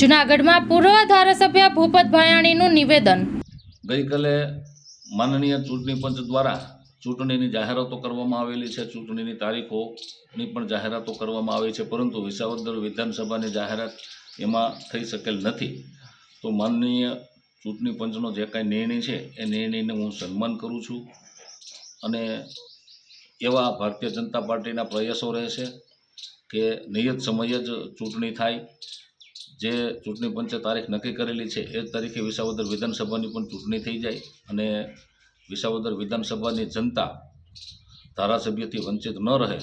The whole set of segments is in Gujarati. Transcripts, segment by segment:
જૂનાગઢમાં પૂર્વ ધારાસભ્ય ભૂપત ભાયાણીનું નિવેદન. ગઈકાલે માનનીય ચૂંટણી પંચ દ્વારા ચૂંટણીની જાહેરાતો કરવામાં આવેલી છે. ચૂંટણીની તારીખોની પણ જાહેરાતો કરવામાં આવી છે, પરંતુ વિસાવદર વિધાનસભાની જાહેરાત એમાં થઈ શકેલ નથી. તો માનનીય ચૂંટણી પંચનો જે કાંઈ નિર્ણય છે એ નિર્ણયને હું સન્માન કરું છું અને એવા ભારતીય જનતા પાર્ટીના પ્રયાસો રહેશે કે નિયત સમયે જ ચૂંટણી થાય. જે ચૂંટણી પંચે તારીખ નક્કી કરેલી છે એ તારીખે વિસાવદર વિધાનસભાની પણ ચૂંટણી થઈ જાય અને વિસાવદર વિધાનસભાની જનતા ધારાસભ્યથી વંચિત ન રહે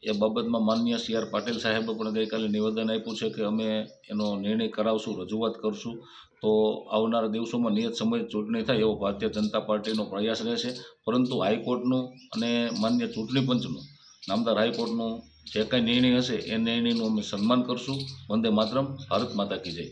એ બાબતમાં માનનીય CR પાટીલ સાહેબે પણ ગઈકાલે નિવેદન આપ્યું છે કે અમે એનો નિર્ણય કરાવશું, રજૂઆત કરશું. તો આવનારા દિવસોમાં નિયત સમયે ચૂંટણી થાય એવો ભારતીય જનતા પાર્ટીનો પ્રયાસ રહેશે. પરંતુ હાઈકોર્ટનું અને માન્ય ચૂંટણી પંચનું, નામદાર હાઈકોર્ટનું જે કાંઈ નિર્ણય હશે એ નિર્ણયનું અમે સન્માન કરશું. વંદે માતરમ. ભારત માતા કી જય.